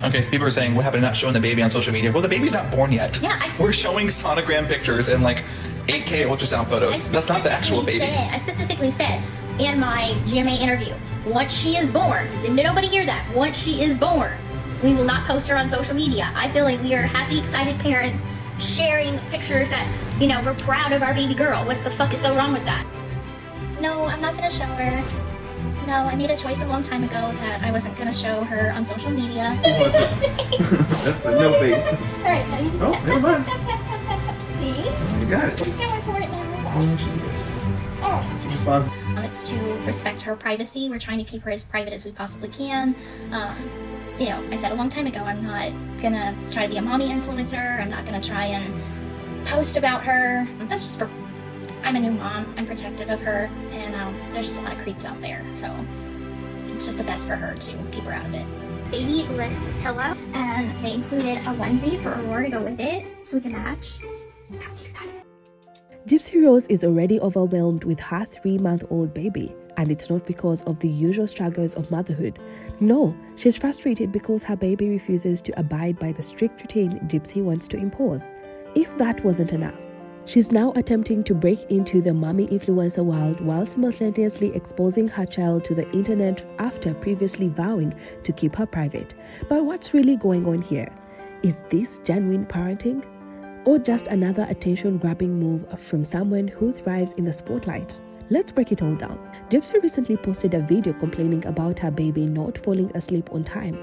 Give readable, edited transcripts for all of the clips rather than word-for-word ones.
Okay, so people are saying, what happened to not showing the baby on social media? Well, the baby's not born yet. Yeah, we're showing sonogram pictures and like 8K ultrasound photos. That's not the actual baby. I specifically said in my GMA interview, once she is born, did nobody hear that? Once she is born, we will not post her on social media. I feel like we are happy, excited parents sharing pictures that, you know, we're proud of our baby girl. What the fuck is so wrong with that? No, I'm not gonna show her. No, I made a choice a long time ago that I wasn't gonna show her on social media. That's a no face. Alright, now you just tap, never mind. tap, tap, tap, tap, tap. See? You got it. She's going for it now. Oh, she is. Oh. She responds. It's to respect her privacy. We're trying to keep her as private as we possibly can. You know, I said a long time ago, I'm not gonna try to be a mommy influencer. I'm not gonna try and post about her. That's just for, I'm a new mom. I'm protective of her, and there's just a lot of creeps out there. So it's just the best for her to keep her out of it. Baby list pillow, and they included a onesie for Aurora to go with it, so we can match. How cute that is. Gypsy Rose is already overwhelmed with her 3-month-old baby, and it's not because of the usual struggles of motherhood. No, she's frustrated because her baby refuses to abide by the strict routine Gypsy wants to impose. If that wasn't enough, she's now attempting to break into the mommy influencer world while simultaneously exposing her child to the internet after previously vowing to keep her private. But what's really going on here? Is this genuine parenting? Or just another attention-grabbing move from someone who thrives in the spotlight? Let's break it all down. Gypsy recently posted a video complaining about her baby not falling asleep on time.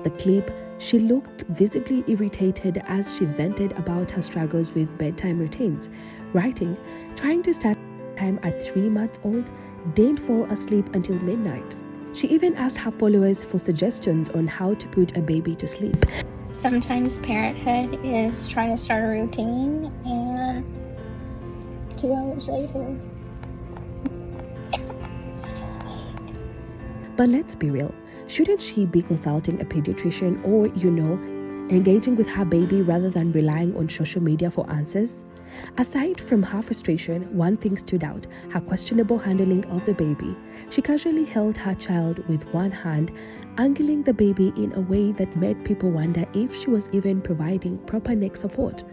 The clip, she looked visibly irritated as she vented about her struggles with bedtime routines, writing, "Trying to start time at 3 months old, didn't fall asleep until midnight." She even asked her followers for suggestions on how to put a baby to sleep. Sometimes parenthood is trying to start a routine, and 2 hours later, still awake. But let's be real, shouldn't she be consulting a pediatrician or, engaging with her baby rather than relying on social media for answers? Aside from her frustration, one thing stood out: her questionable handling of the baby. She casually held her child with one hand, angling the baby in a way that made people wonder if she was even providing proper neck support.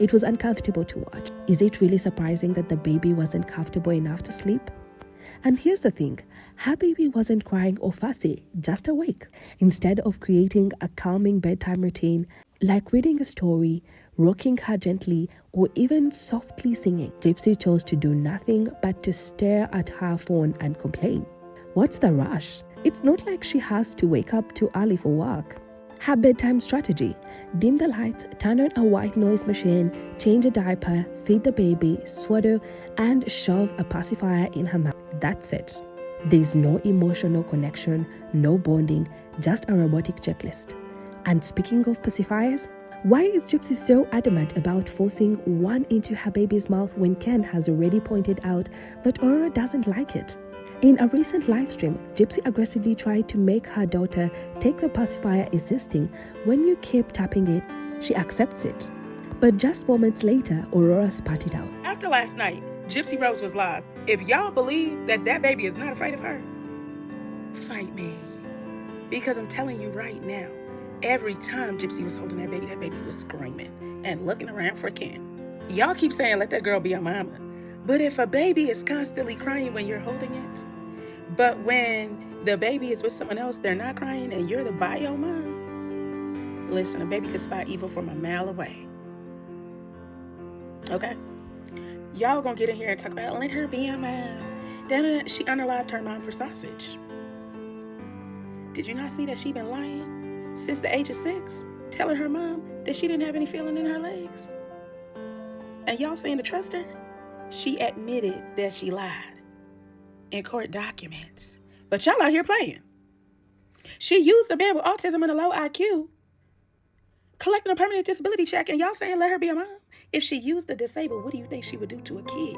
It was uncomfortable to watch. Is it really surprising that the baby wasn't comfortable enough to sleep? And here's the thing, her baby wasn't crying or fussy, just awake. Instead of creating a calming bedtime routine, like reading a story, rocking her gently, or even softly singing, Gypsy chose to do nothing but to stare at her phone and complain. What's the rush? It's not like she has to wake up too early for work. Her bedtime strategy: dim the lights, turn on a white noise machine, change a diaper, feed the baby, swaddle, and shove a pacifier in her mouth. That's it. There's no emotional connection, no bonding, just a robotic checklist. And speaking of pacifiers, why is Gypsy so adamant about forcing one into her baby's mouth when Ken has already pointed out that Aurora doesn't like it? In a recent live stream, Gypsy aggressively tried to make her daughter take the pacifier, insisting, "When you keep tapping it, she accepts it." But just moments later, Aurora spat it out. After last night, Gypsy Rose was live. If y'all believe that baby is not afraid of her, fight me. Because I'm telling you right now, every time Gypsy was holding that baby was screaming and looking around for Ken. Y'all keep saying, let that girl be a mama. But if a baby is constantly crying when you're holding it, but when the baby is with someone else, they're not crying and you're the bio mom, listen, a baby could spot evil from a mile away. Okay? Y'all gonna get in here and talk about, let her be a mom. Then she unalived her mom for sausage. Did you not see that she been lying since the age of 6, telling her mom that she didn't have any feeling in her legs? And y'all saying to trust her? She admitted that she lied in court documents. But y'all out here playing. She used a man with autism and a low IQ, collecting a permanent disability check, and y'all saying let her be a mom? If she used the disabled, what do you think she would do to a kid?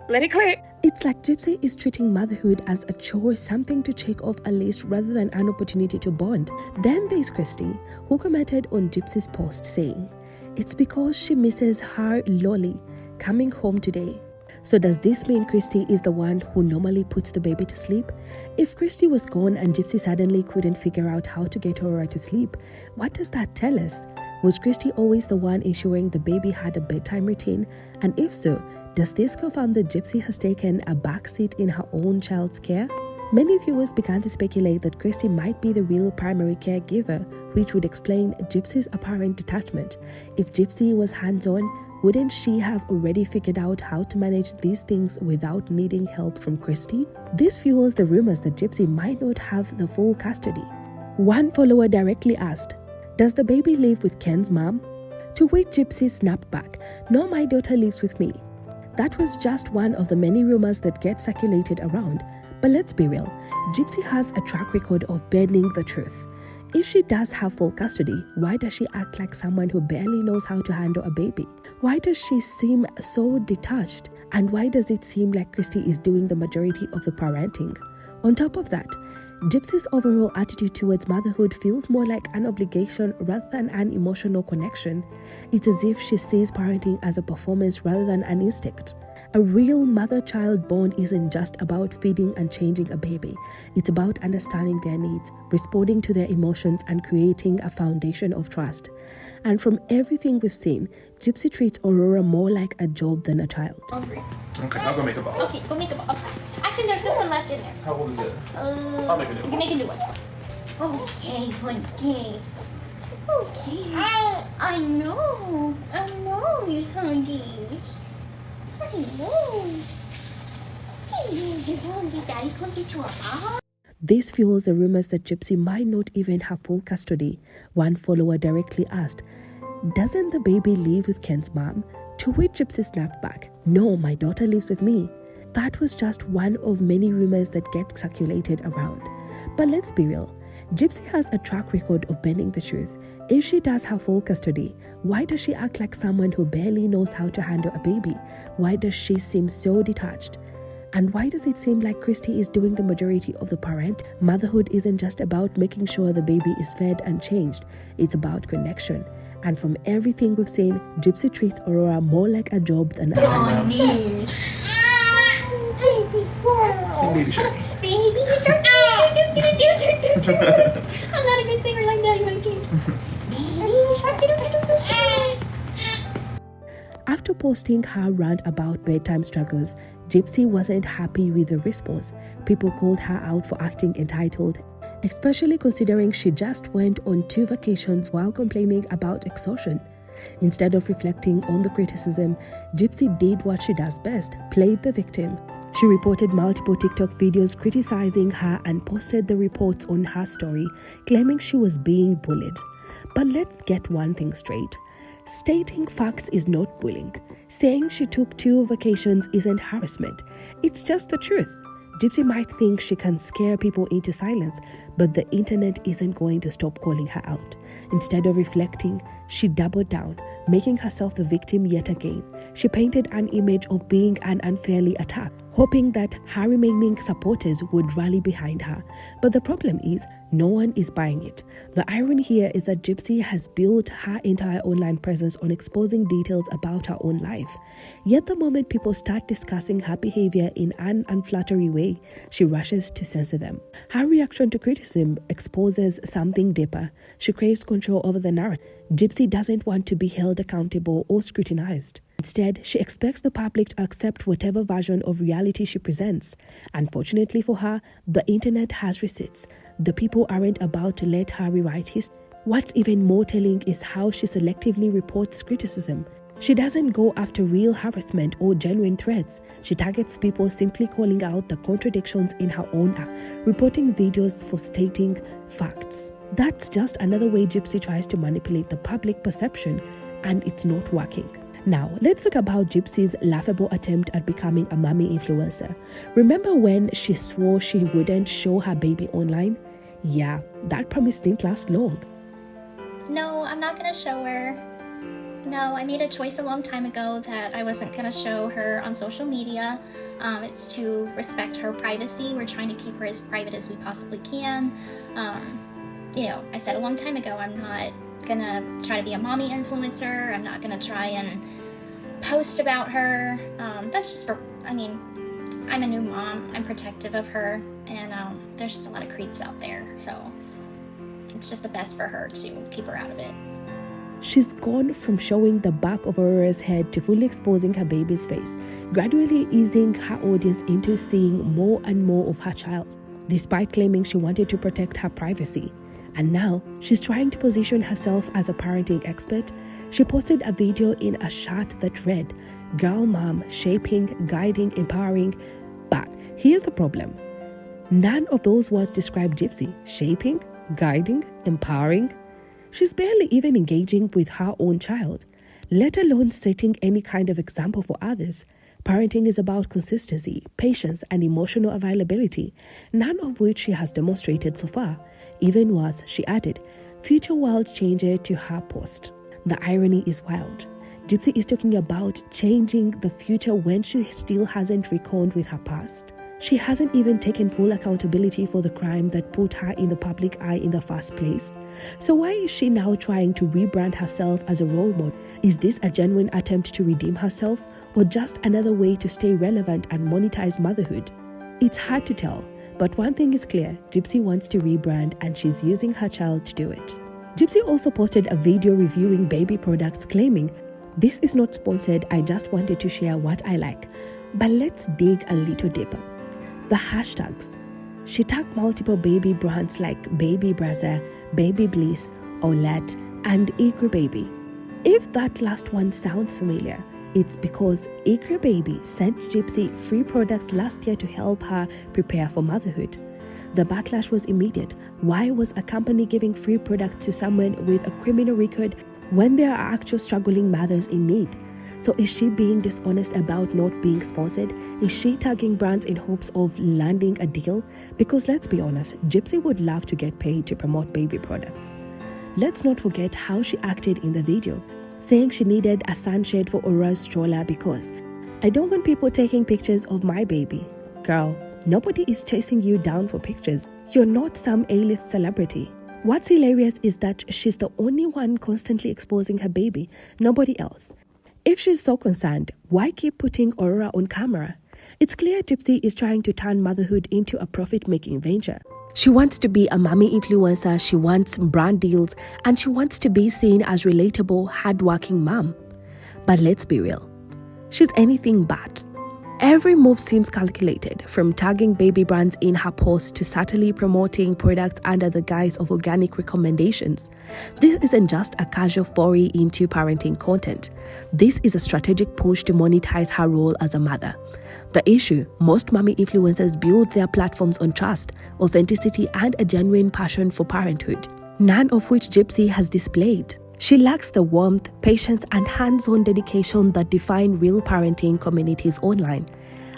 Let it click. It's like Gypsy is treating motherhood as a chore, something to check off a list rather than an opportunity to bond. Then there's Christie, who commented on Gypsy's post saying, "It's because she misses her lolly coming home today." So does this mean Christie is the one who normally puts the baby to sleep? If Christie was gone and Gypsy suddenly couldn't figure out how to get Aurora to sleep, what does that tell us? Was Christie always the one ensuring the baby had a bedtime routine? And if so, does this confirm that Gypsy has taken a backseat in her own child's care? Many viewers began to speculate that Christie might be the real primary caregiver, which would explain Gypsy's apparent detachment. If Gypsy was hands-on, wouldn't she have already figured out how to manage these things without needing help from Christie? This fuels the rumors that Gypsy might not have the full custody. One follower directly asked, "Does the baby live with Ken's mom?" To which Gypsy snapped back, "No, my daughter lives with me." That was just one of the many rumors that get circulated around. But let's be real, Gypsy has a track record of bending the truth. If she does have full custody, why does she act like someone who barely knows how to handle a baby? Why does she seem so detached? And why does it seem like Christie is doing the majority of the parenting? On top of that, Gypsy's overall attitude towards motherhood feels more like an obligation rather than an emotional connection. It's as if she sees parenting as a performance rather than an instinct. A real mother-child bond isn't just about feeding and changing a baby. It's about understanding their needs, responding to their emotions, and creating a foundation of trust. And from everything we've seen, Gypsy treats Aurora more like a job than a child. Hungry. Okay, I'll go make a ball. Okay, go make a ball. Actually, there's this one left in there. How old is it? I'll make a new You can one. make a new one. Okay, okay. Okay. I know. He's hungry. I know. You're hungry. Daddy come get you a ball. This fuels the rumors that Gypsy might not even have full custody. One follower directly asked, "Doesn't the baby live with Ken's mom?" To which Gypsy snapped back, "No, my daughter lives with me." That was just one of many rumors that get circulated around. But let's be real, Gypsy has a track record of bending the truth. If she does have full custody, why does she act like someone who barely knows how to handle a baby? Why does she seem so detached? And why does it seem like Christie is doing the majority of the parent? Motherhood isn't just about making sure the baby is fed and changed. It's about connection. And from everything we've seen, Gypsy treats Aurora more like a job than a child. Knees. Baby girl. Sing baby shark. Baby shark. I'm not a good singer like that. You want kids? Baby shark. After posting her rant about bedtime struggles, Gypsy wasn't happy with the response. People called her out for acting entitled, especially considering she just went on 2 vacations while complaining about exhaustion. Instead of reflecting on the criticism, Gypsy did what she does best, played the victim. She reported multiple TikTok videos criticizing her and posted the reports on her story, claiming she was being bullied. But let's get one thing straight. Stating facts is not bullying. Saying she took 2 vacations isn't harassment. It's just the truth. Gypsy might think she can scare people into silence, but the internet isn't going to stop calling her out. Instead of reflecting, she doubled down, making herself the victim yet again. She painted an image of being an unfairly attacked, hoping that her remaining supporters would rally behind her. But the problem is, no one is buying it. The irony here is that Gypsy has built her entire online presence on exposing details about her own life. Yet the moment people start discussing her behavior in an unflattering way, she rushes to censor them. Her reaction to criticism exposes something deeper. She craves control over the narrative. Gypsy doesn't want to be held accountable or scrutinized. Instead, she expects the public to accept whatever version of reality she presents. Unfortunately for her, the internet has receipts. The people aren't about to let her rewrite history. What's even more telling is how she selectively reports criticism. She doesn't go after real harassment or genuine threats. She targets people simply calling out the contradictions in her own act, reporting videos for stating facts. That's just another way Gypsy tries to manipulate the public perception, and it's not working. Now, let's talk about Gypsy's laughable attempt at becoming a mommy influencer. Remember when she swore she wouldn't show her baby online? Yeah, that promise didn't last long. No, I'm not gonna show her. No, I made a choice a long time ago that I wasn't gonna show her on social media. It's to respect her privacy. We're trying to keep her as private as we possibly can. I said a long time ago, I'm not gonna try to be a mommy influencer. I'm not gonna try and post about her. That's just for, I mean, I'm a new mom. I'm protective of her, and there's just a lot of creeps out there, so it's just the best for her to keep her out of it. She's gone from showing the back of Aurora's head to fully exposing her baby's face, gradually easing her audience into seeing more and more of her child, despite claiming she wanted to protect her privacy. And now she's trying to position herself as a parenting expert. She posted a video in a shot that read, "Girl Mom, shaping, guiding, empowering." But here's the problem. None of those words describe Gypsy. Shaping, guiding, empowering. She's barely even engaging with her own child, let alone setting any kind of example for others. Parenting is about consistency, patience, and emotional availability, none of which she has demonstrated so far. Even worse, she added, future world changer to her post. The irony is wild. Gypsy is talking about changing the future when she still hasn't reckoned with her past. She hasn't even taken full accountability for the crime that put her in the public eye in the first place. So why is she now trying to rebrand herself as a role model? Is this a genuine attempt to redeem herself, or just another way to stay relevant and monetize motherhood? It's hard to tell, but one thing is clear, Gypsy wants to rebrand and she's using her child to do it. Gypsy also posted a video reviewing baby products claiming, "This is not sponsored, I just wanted to share what I like." But let's dig a little deeper. The hashtags. She tagged multiple baby brands like Baby Brother, Baby Bliss, Olette, and Ecru Baby. If that last one sounds familiar, it's because Ecru Baby sent Gypsy free products last year to help her prepare for motherhood. The backlash was immediate. Why was a company giving free products to someone with a criminal record when there are actual struggling mothers in need? So is she being dishonest about not being sponsored? Is she tagging brands in hopes of landing a deal? Because let's be honest, Gypsy would love to get paid to promote baby products. Let's not forget how she acted in the video, saying she needed a sunshade for Aurora's stroller because, "I don't want people taking pictures of my baby." Girl, nobody is chasing you down for pictures. You're not some A-list celebrity. What's hilarious is that she's the only one constantly exposing her baby, nobody else. If she's so concerned, why keep putting Aurora on camera? It's clear Gypsy is trying to turn motherhood into a profit-making venture. She wants to be a mommy influencer, she wants brand deals, and she wants to be seen as relatable, hardworking mom. But let's be real, she's anything but. Every move seems calculated, from tagging baby brands in her post to subtly promoting products under the guise of organic recommendations. This isn't just a casual foray into parenting content. This is a strategic push to monetize her role as a mother. The issue, most mommy influencers build their platforms on trust, authenticity, and a genuine passion for parenthood, none of which Gypsy has displayed. She lacks the warmth, patience, and hands-on dedication that define real parenting communities online.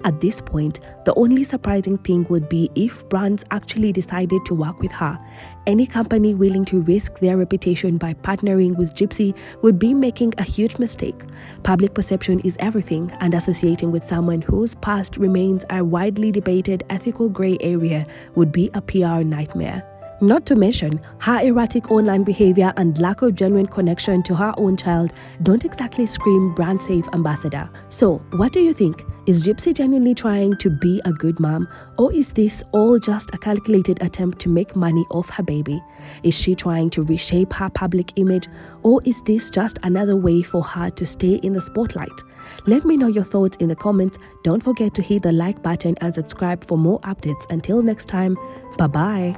At this point, the only surprising thing would be if brands actually decided to work with her. Any company willing to risk their reputation by partnering with Gypsy would be making a huge mistake. Public perception is everything, and associating with someone whose past remains a widely debated ethical gray area would be a PR nightmare. Not to mention, her erratic online behavior and lack of genuine connection to her own child don't exactly scream brand-safe ambassador. So, what do you think? Is Gypsy genuinely trying to be a good mom, or is this all just a calculated attempt to make money off her baby? Is she trying to reshape her public image, or is this just another way for her to stay in the spotlight? Let me know your thoughts in the comments. Don't forget to hit the like button and subscribe for more updates. Until next time, bye-bye.